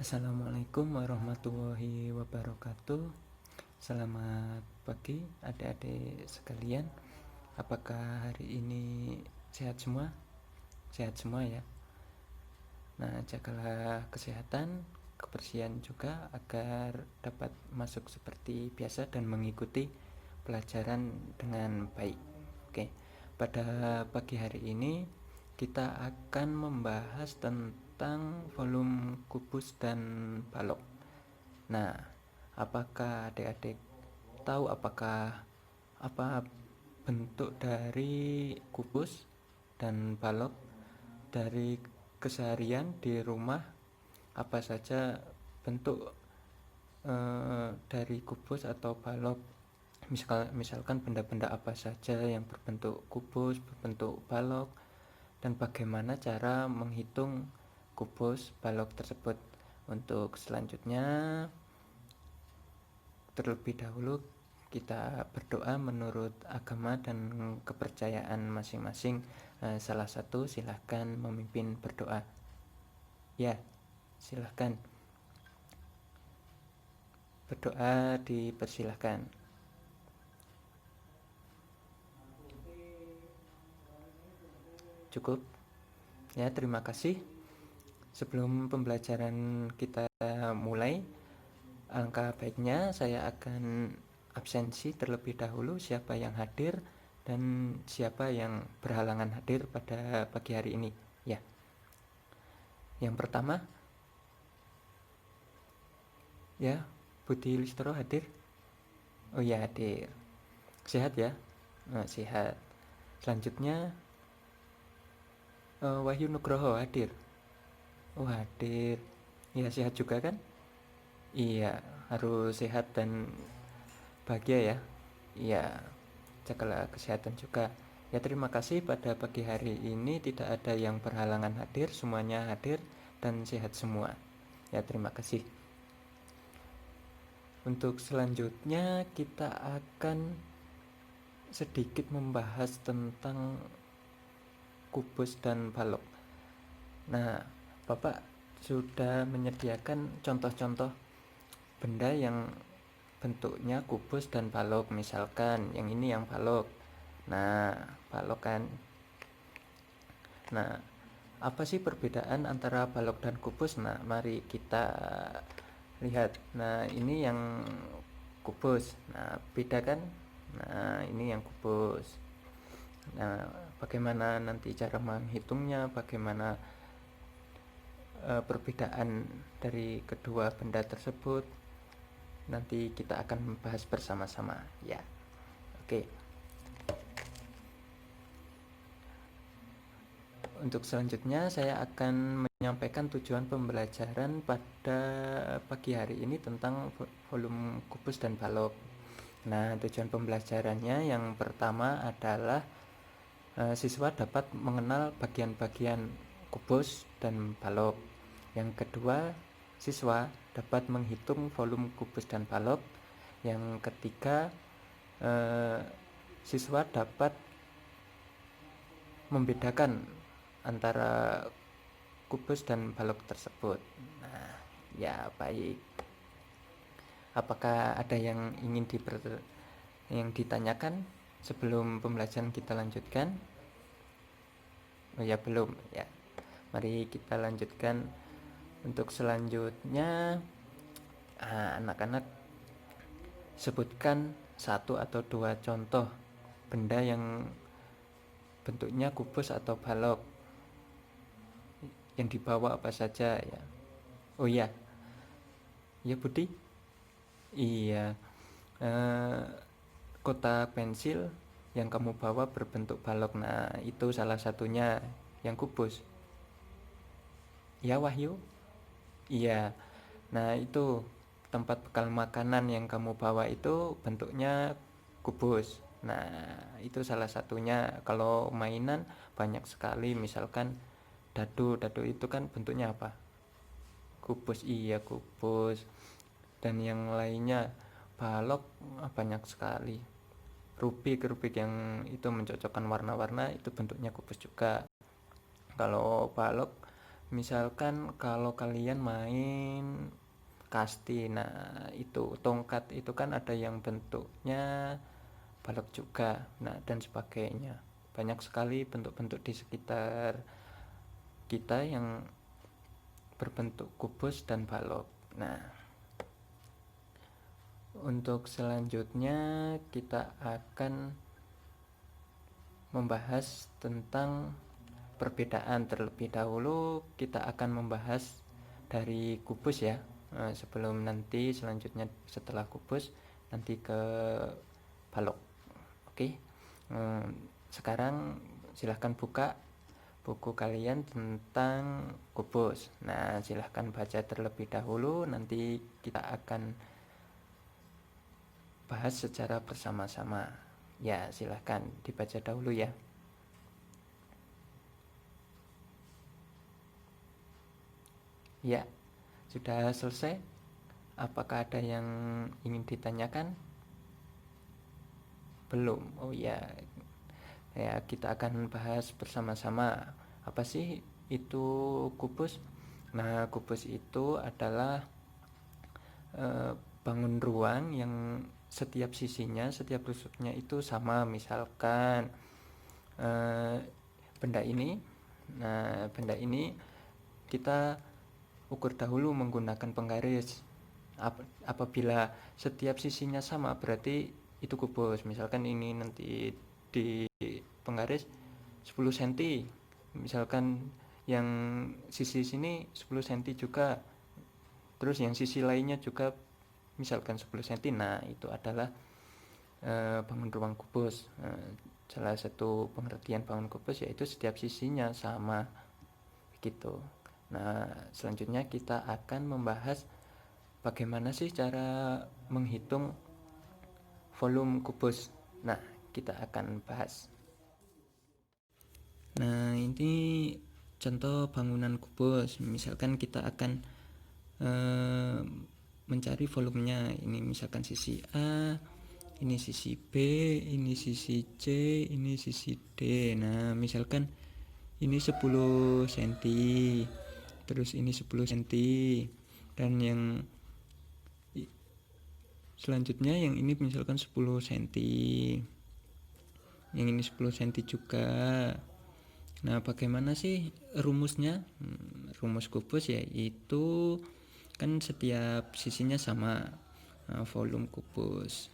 Assalamualaikum warahmatullahi wabarakatuh. Selamat pagi adik-adik sekalian. Apakah hari ini sehat semua? Sehat semua ya. Nah, jagalah kesehatan, kebersihan juga agar dapat masuk seperti biasa dan mengikuti pelajaran dengan baik. Oke. Pada pagi hari ini kita akan membahas tentang volume kubus dan balok. Nah, apakah adik-adik tahu apa bentuk dari kubus dan balok dari keseharian di rumah? Apa saja bentuk dari kubus atau balok? Misalkan benda-benda apa saja yang berbentuk kubus, berbentuk balok, dan bagaimana cara menghitung kubus balok tersebut. Untuk selanjutnya, terlebih dahulu kita berdoa menurut agama dan kepercayaan masing-masing. Salah satu silahkan memimpin berdoa. Ya, silahkan berdoa, dipersilahkan. Cukup ya, terima kasih. Sebelum pembelajaran kita mulai, alangkah baiknya saya akan absensi terlebih dahulu siapa yang hadir dan siapa yang berhalangan hadir pada pagi hari ini ya. Yang pertama ya, Budi Listoro hadir. Oh ya, hadir. Sehat ya? Sehat. Selanjutnya Wahyu Nugroho hadir. Oh, hadir. Ya, sehat juga kan? Iya, harus sehat dan bahagia ya. Iya, jagalah kesehatan juga. Ya, terima kasih pada pagi hari ini tidak ada yang berhalangan hadir, semuanya hadir dan sehat semua. Ya, terima kasih. Untuk selanjutnya kita akan sedikit membahas tentang kubus dan balok. Nah, Bapak sudah menyediakan contoh-contoh benda yang bentuknya kubus dan balok. Misalkan yang ini yang balok. Nah, balok kan. Nah, apa sih perbedaan antara balok dan kubus? Nah, mari kita lihat. Nah, ini yang kubus. Nah, beda kan? Nah, ini yang kubus. Nah, bagaimana nanti cara menghitungnya, bagaimana perbedaan dari kedua benda tersebut, nanti kita akan membahas bersama-sama ya. Oke. Untuk selanjutnya saya akan menyampaikan tujuan pembelajaran pada pagi hari ini tentang volume kubus dan balok. Nah, tujuan pembelajarannya yang pertama adalah siswa dapat mengenal bagian-bagian kubus dan balok. Yang kedua, siswa dapat menghitung volume kubus dan balok. Yang ketiga, siswa dapat membedakan antara kubus dan balok tersebut. Nah, ya baik. Apakah ada yang ingin ditanyakan sebelum pembelajaran kita lanjutkan? Oh ya, belum ya. Mari kita lanjutkan. Untuk selanjutnya, anak-anak sebutkan satu atau dua contoh benda yang bentuknya kubus atau balok. Yang dibawa apa saja ya. Oh iya, ya Budi. Iya, kotak pensil yang kamu bawa berbentuk balok. Nah, itu salah satunya yang kubus. Ya Wahyu. Iya. Nah, itu tempat bekal makanan yang kamu bawa itu bentuknya kubus. Nah, itu salah satunya. Kalau mainan banyak sekali, misalkan dadu itu kan bentuknya apa? Kubus. Iya, kubus. Dan yang lainnya balok banyak sekali. Rubik yang itu mencocokkan warna-warna itu bentuknya kubus juga. Kalau balok Misalkan kalau kalian main kasti, nah itu tongkat itu kan ada yang bentuknya balok juga, nah dan sebagainya. Banyak sekali bentuk-bentuk di sekitar kita yang berbentuk kubus dan balok. Nah, untuk selanjutnya kita akan membahas tentang perbedaan. Terlebih dahulu kita akan membahas dari kubus ya, sebelum nanti selanjutnya setelah kubus nanti ke balok. Oke. Sekarang silahkan buka buku kalian tentang kubus. Nah, silahkan baca terlebih dahulu, nanti kita akan bahas secara bersama-sama. Ya, silahkan dibaca dahulu ya. Ya, sudah selesai? Apakah ada yang ingin ditanyakan? Belum. Oh ya. Ya, kita akan bahas bersama-sama. Apa sih itu kubus? Nah, kubus itu adalah bangun ruang yang setiap sisinya, setiap tusuknya itu sama. Misalkan benda ini, nah benda ini kita ukur dahulu menggunakan penggaris. Apabila setiap sisinya sama berarti itu kubus. Misalkan ini nanti di penggaris 10 cm, misalkan yang sisi sini 10 cm juga, terus yang sisi lainnya juga misalkan 10 cm. Nah, itu adalah bangun ruang kubus. Salah satu pengertian bangun kubus yaitu setiap sisinya sama begitu. Nah, selanjutnya kita akan membahas bagaimana sih cara menghitung volume kubus. Nah, kita akan bahas. Nah, ini contoh bangunan kubus. Misalkan kita akan mencari volumenya. Ini misalkan sisi A, ini sisi B, ini sisi C, ini sisi D. Nah, misalkan ini 10 cm, terus ini 10 cm, dan yang selanjutnya yang ini misalkan 10 cm, yang ini 10 cm juga. Nah, bagaimana sih rumusnya? Rumus kubus yaitu kan setiap sisinya sama. Nah, volume kubus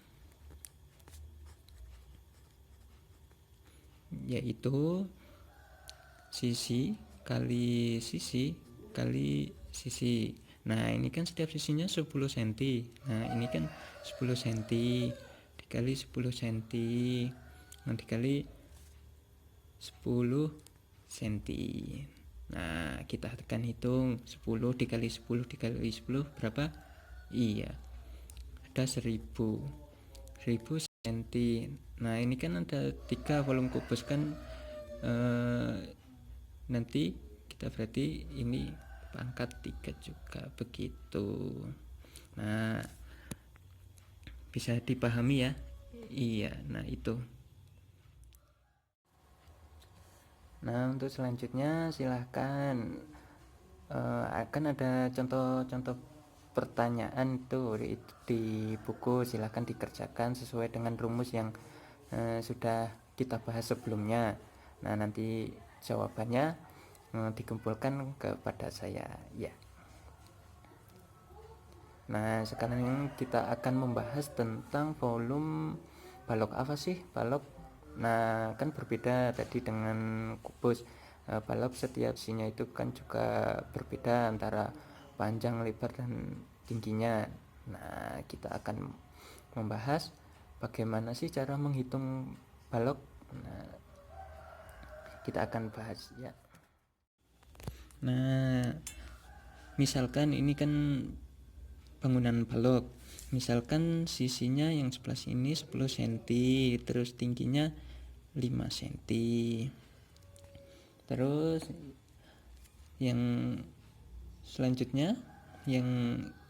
yaitu sisi kali sisi kali sisi. Nah, ini kan setiap sisinya 10 cm. Nah, ini kan 10 cm dikali 10 cm, nah dikali 10 cm. Nah, kita akan hitung 10 dikali 10 dikali 10 berapa? Iya, ada 1000 cm. Nah, ini kan ada 3 volume kubus kan, nanti kita berarti ini pangkat 3 juga begitu. Nah, bisa dipahami ya? Iya, nah itu. Nah, untuk selanjutnya silahkan, akan ada contoh-contoh pertanyaan tuh di buku. Silahkan dikerjakan sesuai dengan rumus yang sudah kita bahas sebelumnya. Nah, nanti jawabannya dikumpulkan kepada saya ya. Nah, sekarang kita akan membahas tentang volume balok. Apa sih balok? Nah, kan berbeda tadi dengan kubus. Balok setiap sisinya itu kan juga berbeda antara panjang, lebar, dan tingginya. Nah, kita akan membahas bagaimana sih cara menghitung balok. Nah, kita akan bahas ya. Nah, misalkan ini kan bangunan balok. Misalkan sisinya yang sebelah sini 10 cm, terus tingginya 5 cm. Terus yang selanjutnya yang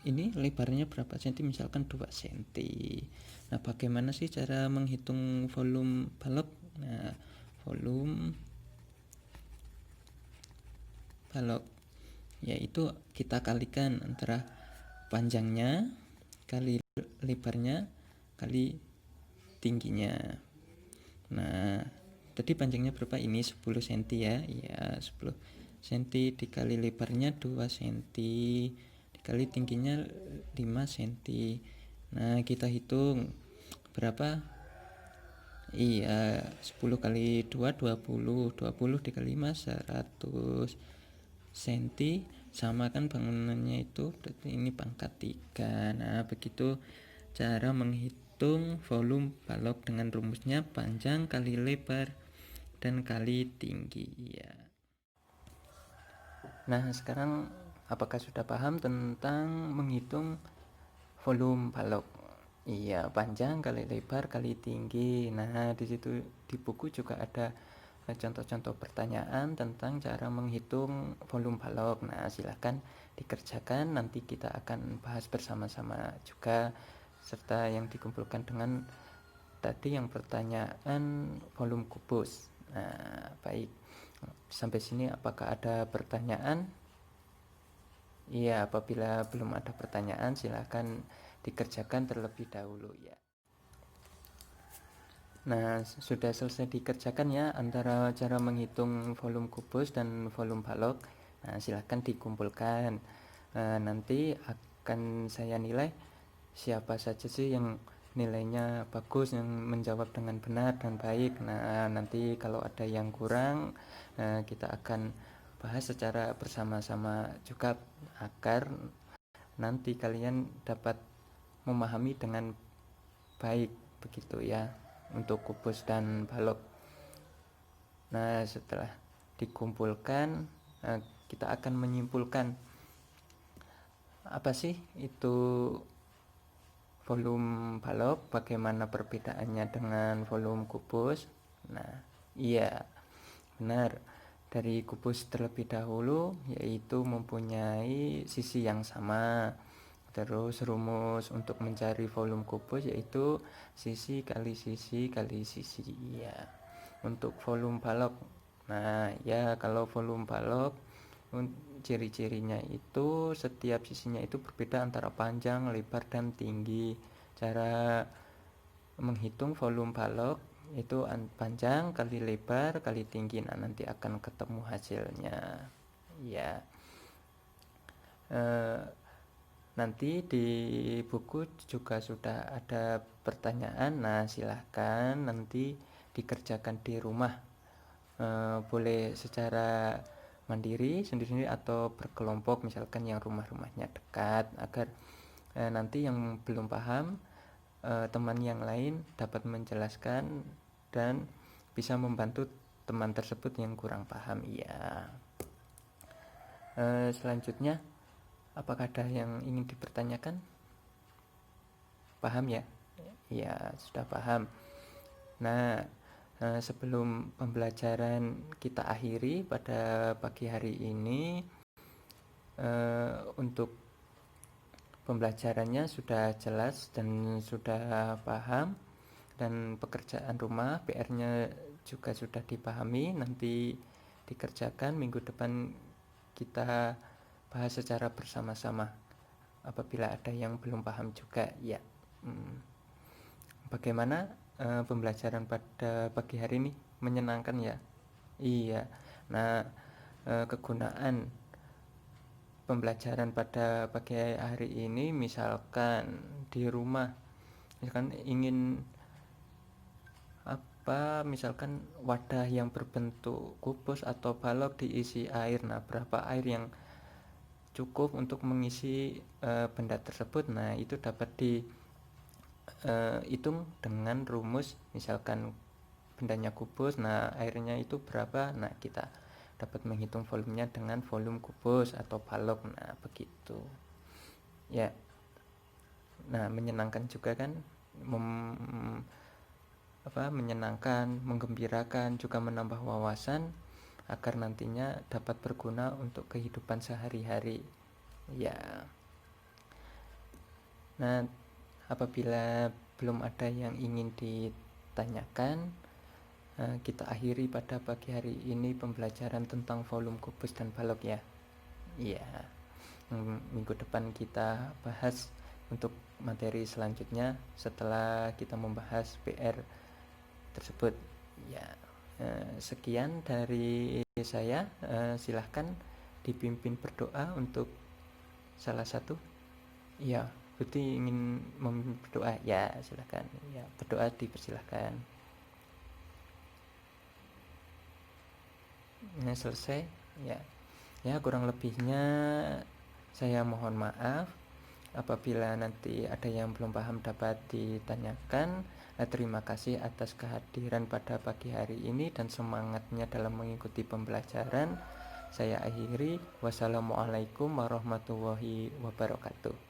ini lebarnya berapa cm? Misalkan 2 cm. Nah, bagaimana sih cara menghitung volume balok? Nah, volume balok. yaitu kita kalikan antara panjangnya kali lebarnya kali tingginya. Nah, tadi panjangnya berapa? Ini 10 cm ya. Ya, 10 cm dikali lebarnya 2 cm dikali tingginya 5 cm. Nah, kita hitung berapa? Iya, 10 kali 2 20 dikali 5 100 cm, sama kan bangunannya itu, berarti ini pangkat 3. Nah, begitu cara menghitung volume balok dengan rumusnya panjang kali lebar dan kali tinggi ya. Nah, sekarang apakah sudah paham tentang menghitung volume balok? Iya, panjang kali lebar kali tinggi. Nah, di situ di buku juga ada contoh-contoh pertanyaan tentang cara menghitung volume balok. Nah, silahkan dikerjakan, nanti kita akan bahas bersama-sama juga, serta yang dikumpulkan dengan tadi yang pertanyaan volume kubus. Nah, baik. Sampai sini apakah ada pertanyaan? Iya, apabila belum ada pertanyaan silahkan dikerjakan terlebih dahulu ya. Nah, sudah selesai dikerjakan ya antara cara menghitung volume kubus dan volume balok. Nah, silahkan dikumpulkan. Nanti akan saya nilai siapa saja sih yang nilainya bagus, yang menjawab dengan benar dan baik. Nah, nanti kalau ada yang kurang, kita akan bahas secara bersama-sama juga agar nanti kalian dapat memahami dengan baik, begitu ya, untuk kubus dan balok. Nah, setelah dikumpulkan, kita akan menyimpulkan apa sih itu volume balok, bagaimana perbedaannya dengan volume kubus. Nah, iya, benar. Dari kubus terlebih dahulu, yaitu mempunyai sisi yang sama. Terus rumus untuk mencari volume kubus yaitu sisi kali sisi kali sisi ya. Untuk volume balok, nah ya, kalau volume balok ciri-cirinya itu setiap sisinya itu berbeda antara panjang, lebar, dan tinggi. Cara menghitung volume balok itu panjang kali lebar kali tinggi. Nah, nanti akan ketemu hasilnya ya. Nanti di buku juga sudah ada pertanyaan. Nah, silahkan nanti dikerjakan di rumah. Boleh secara mandiri sendiri atau berkelompok, misalkan yang rumah-rumahnya dekat, agar nanti yang belum paham, teman yang lain dapat menjelaskan dan bisa membantu teman tersebut yang kurang paham ya. Selanjutnya, apakah ada yang ingin dipertanyakan? Paham ya? Ya, sudah paham. Nah, sebelum pembelajaran kita akhiri pada pagi hari ini, untuk pembelajarannya sudah jelas dan sudah paham, dan pekerjaan rumah PR-nya juga sudah dipahami. Nanti dikerjakan, minggu depan kita bahas secara bersama-sama apabila ada yang belum paham juga ya. Bagaimana pembelajaran pada pagi hari ini? Menyenangkan ya? Iya. Nah, kegunaan pembelajaran pada pagi hari ini, misalkan di rumah, misalkan ingin misalkan wadah yang berbentuk kubus atau balok diisi air. Nah, berapa air yang cukup untuk mengisi benda tersebut? Nah, itu dapat dihitung dengan rumus. Misalkan bendanya kubus, nah airnya itu berapa? Nah, kita dapat menghitung volumenya dengan volume kubus atau balok. Nah, begitu ya. Nah, menyenangkan juga kan, menyenangkan, menggembirakan, juga menambah wawasan agar nantinya dapat berguna untuk kehidupan sehari-hari ya. Nah, apabila belum ada yang ingin ditanyakan, kita akhiri pada pagi hari ini pembelajaran tentang volume kubus dan balok ya. Iya, minggu depan kita bahas untuk materi selanjutnya setelah kita membahas PR tersebut. Ya, sekian dari saya. Silahkan dipimpin berdoa untuk salah satu. Ya, Putih ingin berdoa. Ya, silahkan. Ya, berdoa dipersilahkan. Ini selesai. Ya, kurang lebihnya saya mohon maaf. Apabila nanti ada yang belum paham dapat ditanyakan. Terima kasih atas kehadiran pada pagi hari ini dan semangatnya dalam mengikuti pembelajaran. Saya akhiri. Wassalamualaikum warahmatullahi wabarakatuh.